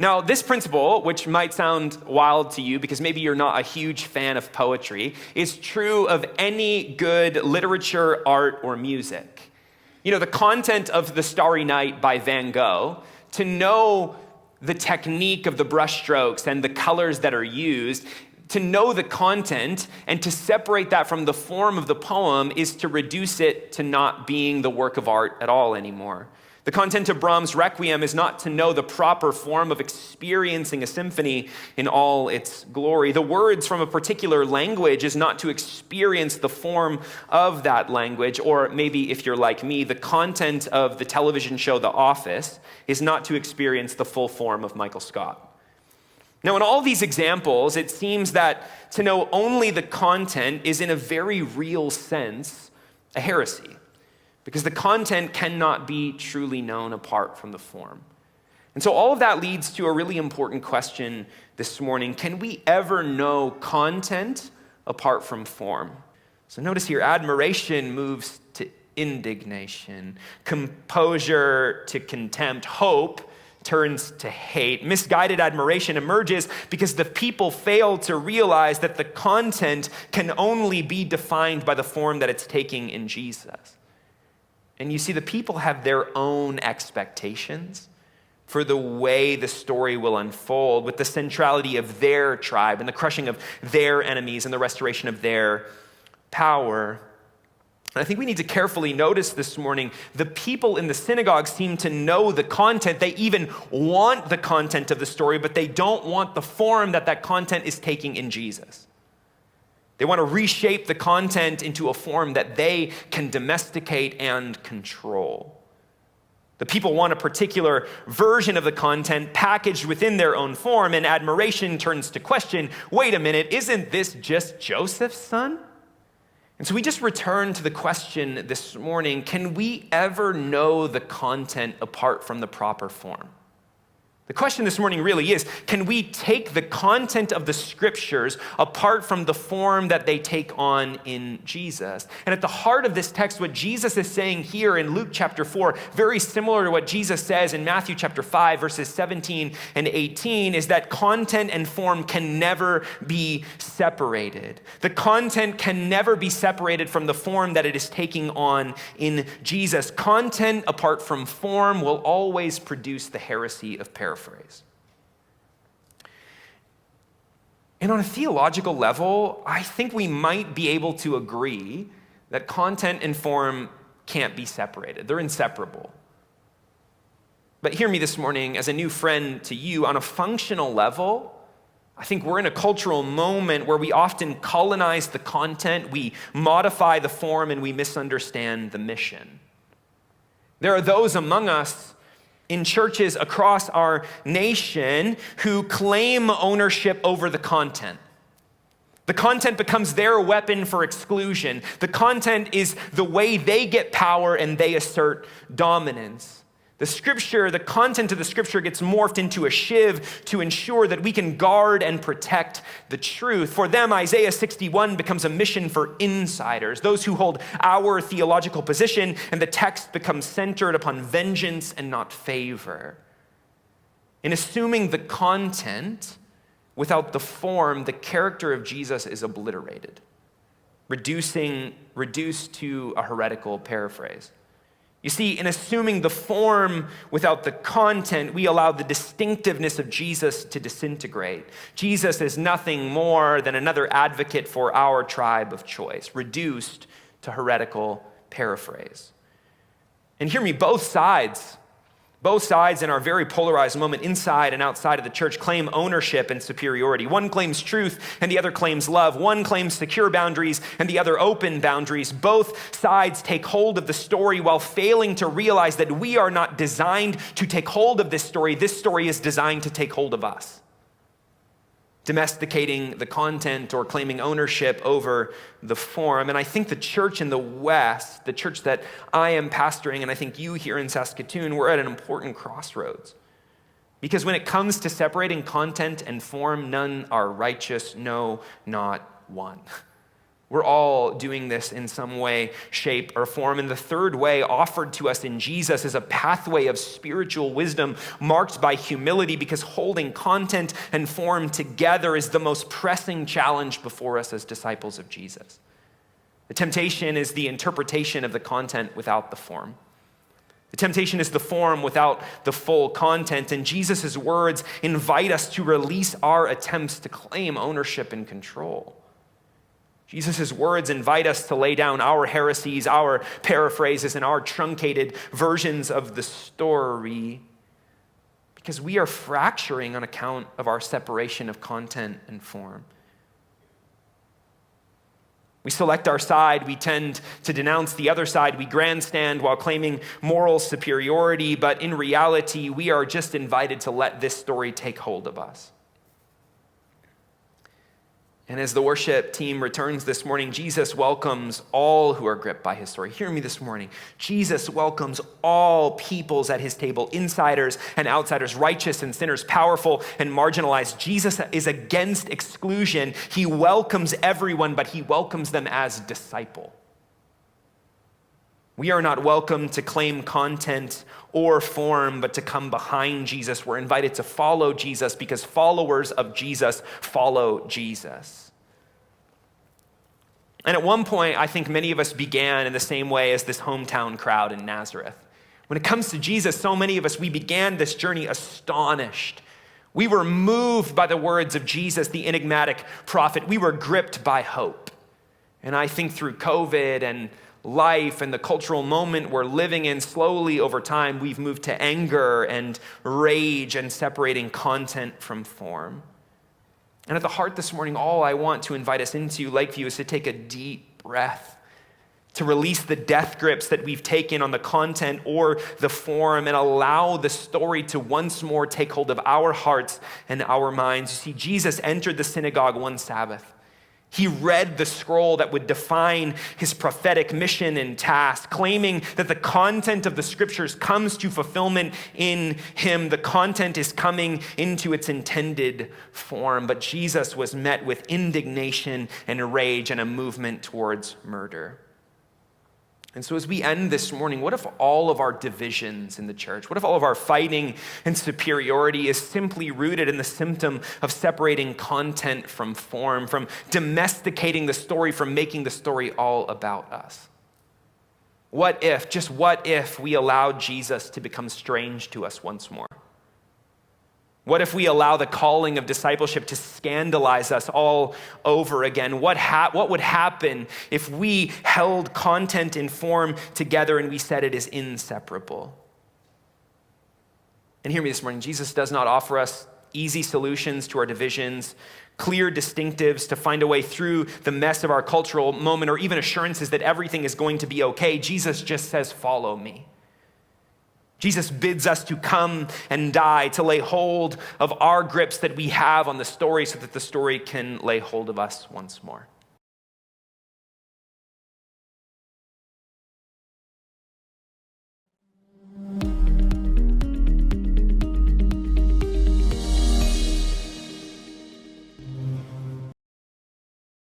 Now, this principle, which might sound wild to you because maybe you're not a huge fan of poetry, is true of any good literature, art, or music. You know, the content of The Starry Night by Van Gogh, to know the technique of the brushstrokes and the colors that are used, to know the content and to separate that from the form of the poem is to reduce it to not being the work of art at all anymore. The content of Brahms' Requiem is not to know the proper form of experiencing a symphony in all its glory. The words from a particular language is not to experience the form of that language, or maybe if you're like me, the content of the television show The Office is not to experience the full form of Michael Scott. Now, in all these examples, it seems that to know only the content is in a very real sense a heresy, because the content cannot be truly known apart from the form. And so all of that leads to a really important question this morning. Can we ever know content apart from form? So notice here, admiration moves to indignation, composure to contempt, hope turns to hate. Misguided admiration emerges because the people fail to realize that the content can only be defined by the form that it's taking in Jesus. And you see, the people have their own expectations for the way the story will unfold, with the centrality of their tribe and the crushing of their enemies and the restoration of their power. And I think we need to carefully notice this morning, the people in the synagogue seem to know the content. They even want the content of the story, but they don't want the form that content is taking in Jesus. They want to reshape the content into a form that they can domesticate and control. The people want a particular version of the content packaged within their own form, and admiration turns to question, wait a minute, isn't this just Joseph's son? And so we just return to the question this morning, can we ever know the content apart from the proper form? The question this morning really is, can we take the content of the scriptures apart from the form that they take on in Jesus? And at the heart of this text, what Jesus is saying here in Luke chapter 4, very similar to what Jesus says in Matthew chapter 5, verses 17 and 18, is that content and form can never be separated. The content can never be separated from the form that it is taking on in Jesus. Content apart from form will always produce the heresy of paraphrase. And on a theological level, I think we might be able to agree that content and form can't be separated. They're inseparable. But hear me this morning as a new friend to you, on a functional level, I think we're in a cultural moment where we often colonize the content, we modify the form, and we misunderstand the mission. There are those among us in churches across our nation who claim ownership over the content. The content becomes their weapon for exclusion. The content is the way they get power and they assert dominance. The content of the scripture gets morphed into a shiv to ensure that we can guard and protect the truth. For them, Isaiah 61 becomes a mission for insiders, those who hold our theological position, and the text becomes centered upon vengeance and not favor. In assuming the content without the form, the character of Jesus is obliterated, reduced to a heretical paraphrase. You see, in assuming the form without the content, we allow the distinctiveness of Jesus to disintegrate. Jesus is nothing more than another advocate for our tribe of choice, reduced to heretical paraphrase. And hear me, both sides in our very polarized moment, inside and outside of the church, claim ownership and superiority. One claims truth and the other claims love. One claims secure boundaries and the other open boundaries. Both sides take hold of the story while failing to realize that we are not designed to take hold of this story. This story is designed to take hold of us. Domesticating the content or claiming ownership over the form. And I think the church in the West, the church that I am pastoring, and I think you here in Saskatoon, we're at an important crossroads. Because when it comes to separating content and form, none are righteous, no, not one. We're all doing this in some way, shape, or form. And the third way offered to us in Jesus is a pathway of spiritual wisdom marked by humility, because holding content and form together is the most pressing challenge before us as disciples of Jesus. The temptation is the interpretation of the content without the form. The temptation is the form without the full content. And Jesus' words invite us to release our attempts to claim ownership and control. Jesus' words invite us to lay down our heresies, our paraphrases, and our truncated versions of the story, because we are fracturing on account of our separation of content and form. We select our side, we tend to denounce the other side, we grandstand while claiming moral superiority, but in reality, we are just invited to let this story take hold of us. And as the worship team returns this morning, Jesus welcomes all who are gripped by his story. Hear me this morning. Jesus welcomes all peoples at his table, insiders and outsiders, righteous and sinners, powerful and marginalized. Jesus is against exclusion. He welcomes everyone, but he welcomes them as disciple. We are not welcome to claim content or form, but to come behind Jesus. We're invited to follow Jesus because followers of Jesus follow Jesus. And at one point, I think many of us began in the same way as this hometown crowd in Nazareth. When it comes to Jesus, so many of us, we began this journey astonished. We were moved by the words of Jesus, the enigmatic prophet. We were gripped by hope. And I think through COVID and life and the cultural moment we're living in, slowly over time, we've moved to anger and rage and separating content from form. And at the heart this morning, all I want to invite us into, Lakeview, is to take a deep breath, to release the death grips that we've taken on the content or the form, and allow the story to once more take hold of our hearts and our minds. You see, Jesus entered the synagogue one Sabbath. He read the scroll that would define his prophetic mission and task, claiming that the content of the scriptures comes to fulfillment in him. The content is coming into its intended form. But Jesus was met with indignation and rage and a movement towards murder. And so as we end this morning, what if all of our divisions in the church, what if all of our fighting and superiority is simply rooted in the symptom of separating content from form, from domesticating the story, from making the story all about us? What if, just what if, we allowed Jesus to become strange to us once more? What if we allow the calling of discipleship to scandalize us all over again? What would happen if we held content and form together and we said it is inseparable? And hear me this morning, Jesus does not offer us easy solutions to our divisions, clear distinctives to find a way through the mess of our cultural moment, or even assurances that everything is going to be okay. Jesus just says, follow me. Jesus bids us to come and die, to lay hold of our grips that we have on the story so that the story can lay hold of us once more.